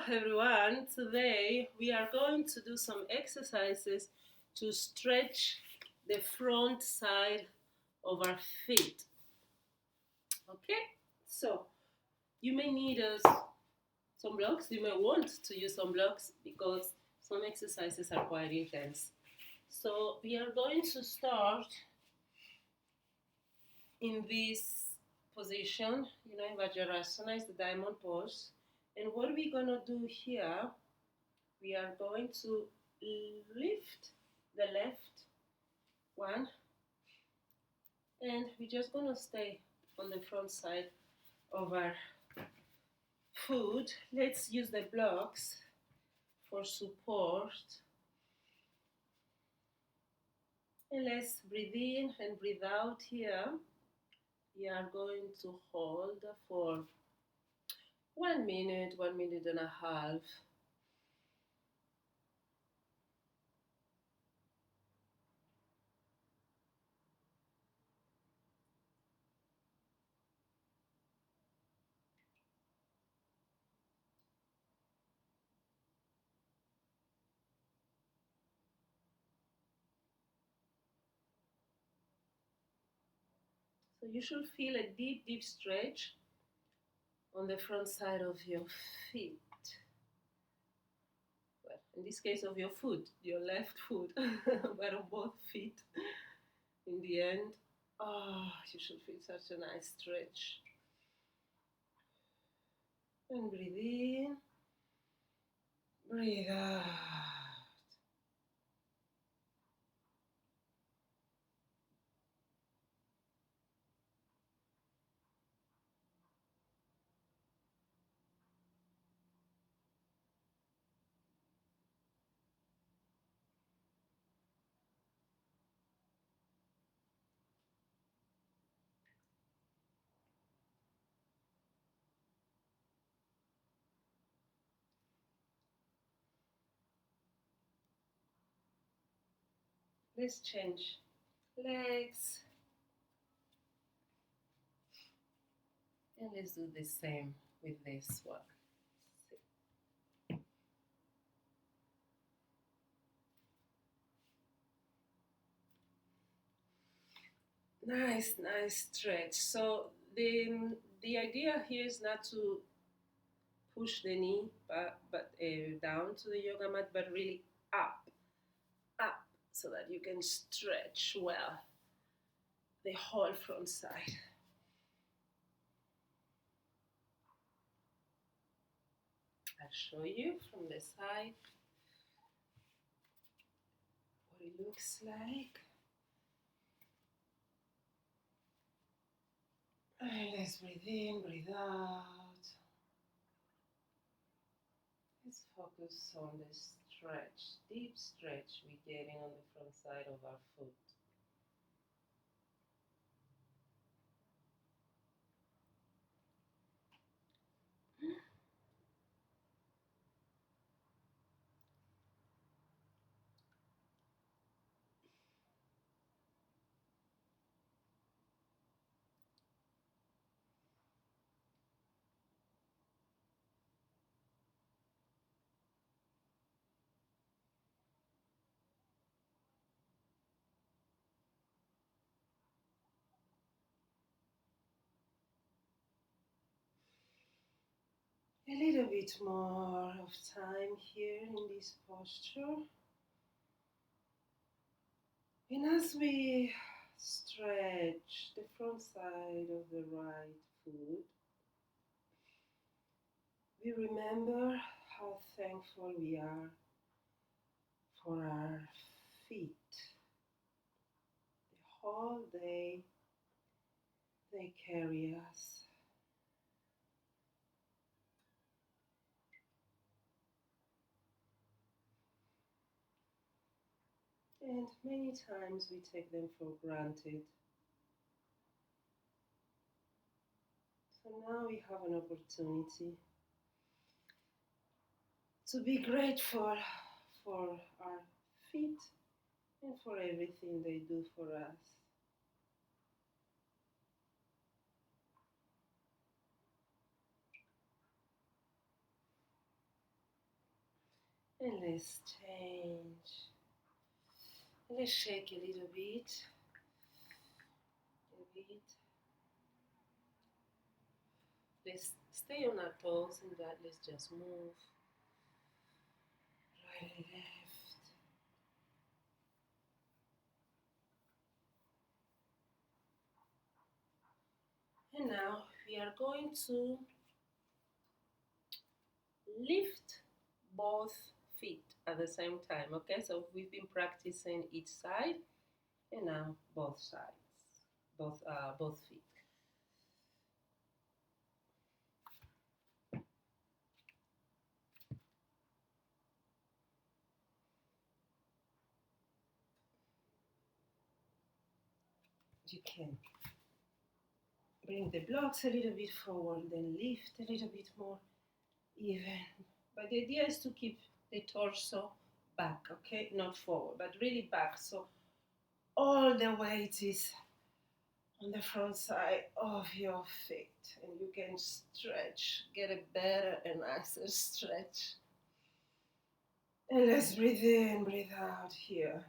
everyone. Today we are going to do some exercises to stretch the front side of our feet. Okay, so you may need some blocks. You may want to use some blocks because some exercises are quite intense. So we are going to start in this position, in Vajrasana is the diamond pose. And what we're gonna do here, we are going to lift the left one, and we're just gonna stay on the front side of our foot. Let's use the blocks for support. And let's breathe in and breathe out here. We are going to hold for 1 minute, 1 minute and a half. So you should feel a deep, deep stretch on the front side of your feet. Well, in this case of your foot, your left foot, but on both feet. In the end, you should feel such a nice stretch. And breathe in, breathe out. Let's change legs. And let's do the same with this one. Nice, nice stretch. So the idea here is not to push the knee but down to the yoga mat, but really up, so that you can stretch well the whole front side. I'll show you from the side what it looks like. And let's breathe in, breathe out. Let's focus on the stretch, deep stretch we're getting on the front side of our foot. A little bit more of time here in this posture. And as we stretch the front side of the right foot, we remember how thankful we are for our feet. The whole day they carry us. And many times we take them for granted. So now we have an opportunity to be grateful for our feet and for everything they do for us. And let's change. Let's shake a little bit. A bit. Let's stay on our toes and that let's just move right and left. And now we are going to lift both feet at the same time. Okay, so we've been practicing each side and now both sides, both feet. You can bring the blocks a little bit forward, then lift a little bit more even. But the idea is to keep the torso back, okay? Not forward, but really back. So all the weight is on the front side of your feet. And you can stretch, get a better and nicer stretch. And let's breathe in, breathe out here.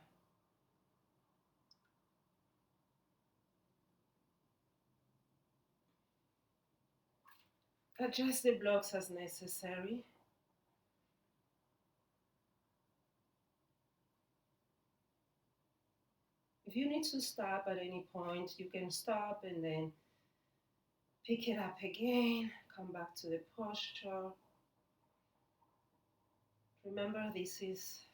Adjust the blocks as necessary. If you need to stop at any point, you can stop and then pick it up again. Come back to the posture. Remember, this is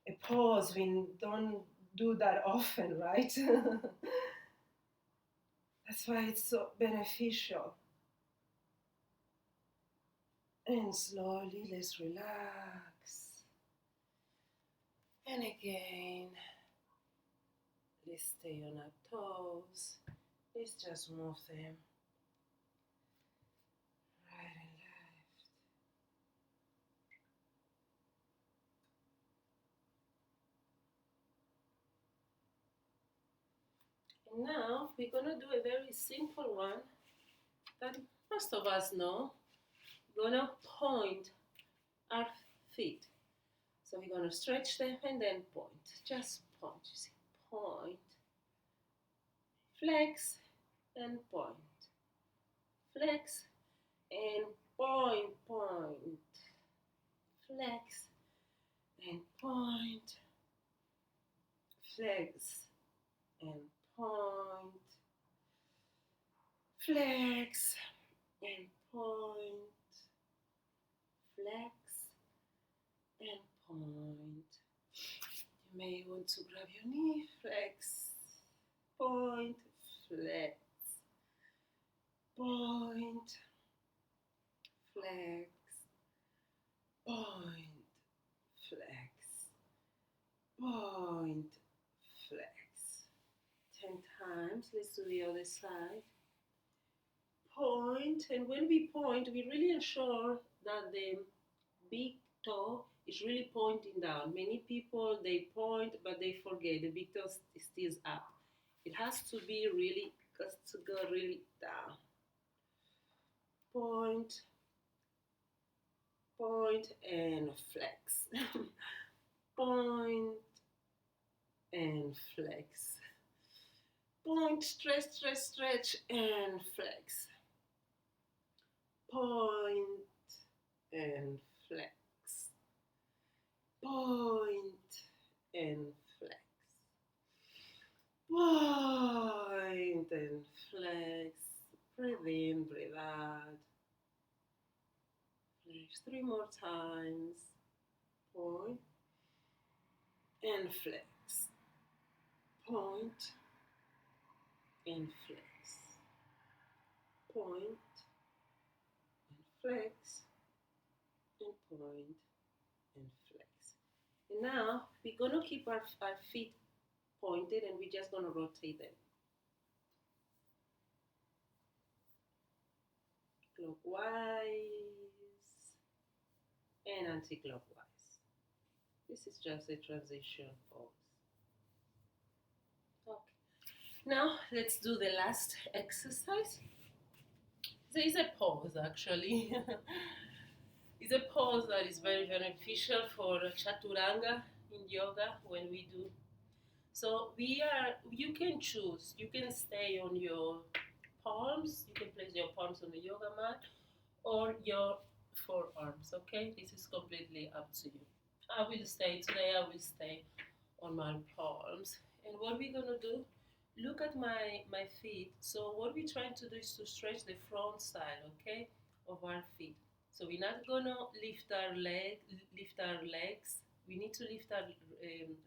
a pause. We don't do that often, right? That's why it's so beneficial. And slowly, let's relax. And again, let's stay on our toes. Let's just move them right and left. And now we're gonna do a very simple one that most of us know. We're gonna point our feet. So we're gonna stretch them and then point. Just point. You see, point, flex, and point. Flex and point, point. Flex and point. Flex and point. Flex and point. Flex and point. You may want to grab your knee, flex, point, flex, point, flex, point, flex, point, flex. 10 times. Let's do the other side. Point, and when we point, we really ensure that the big toe is really pointing down. Many people, they point, but they forget the big toe stays up. It has to be really, has to go really down. Point, point, and flex. Point, and flex. Point, stretch, stretch, stretch, and flex. Point, and flex. Point, and flex. Point, and flex. Breathe in, breathe out. Flex 3 more times. Point, and flex. Point, and flex. Point, and flex, and point, and flex. And now we're going to keep our feet pointed and we're just going to rotate them. Clockwise and anti-clockwise. This is just a transition pose. Okay. Now let's do the last exercise. There is a pause actually. It's a pose that is very beneficial for chaturanga in yoga when we do. So you can choose. You can stay on your palms. You can place your palms on the yoga mat or your forearms. Okay, this is completely up to you. I will stay today. I will stay on my palms. And what we're gonna do? Look at my feet. So what we're trying to do is to stretch the front side, okay, of our feet. So we're not gonna lift our legs. We need to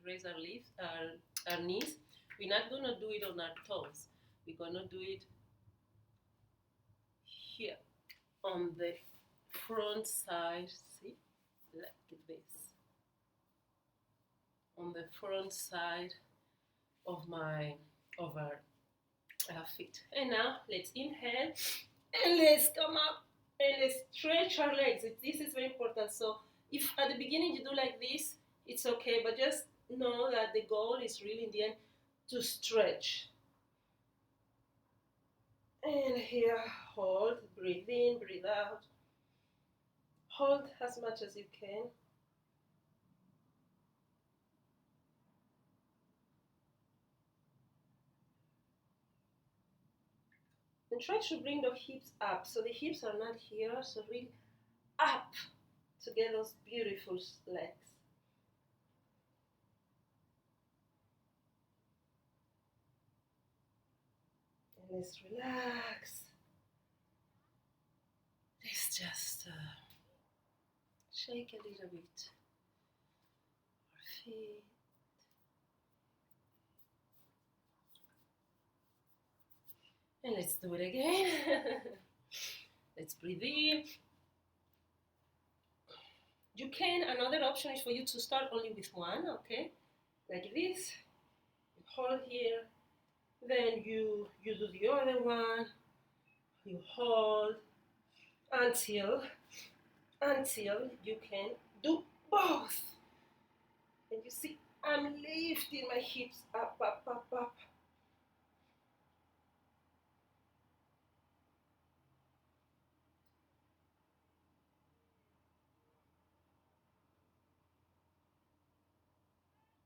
raise our knees. We're not gonna do it on our toes. We're gonna do it here on the front side. See, like this, on the front side of my of our feet. And now let's inhale and let's come up and let's stretch our legs. This is very important. So if at the beginning you do like this, it's okay, but just know that the goal is really in the end to stretch. And here, hold, breathe in, breathe out. Hold as much as you can. And try to bring the hips up. So the hips are not here, so really up to get those beautiful legs. And let's relax. Let's just shake a little bit our feet. And let's do it again. Let's breathe in. You can, another option is for you to start only with one, okay? Like this. You hold here. Then you do the other one. You hold until you can do both. And you see, I'm lifting my hips up, up, up, up.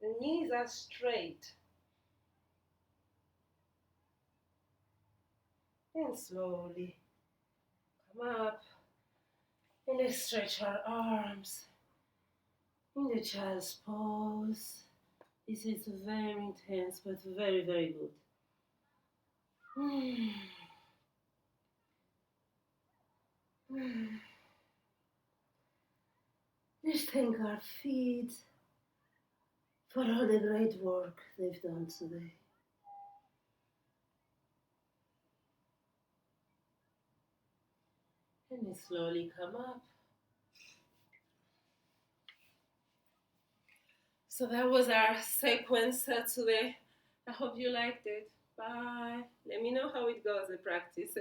The knees are straight. And slowly come up. And let's stretch our arms in the child's pose. This is very intense, but very, very good. Let's thank our feet for all the great work they've done today. And we slowly come up. So that was our sequence today. I hope you liked it. Bye. Let me know how it goes, the practice.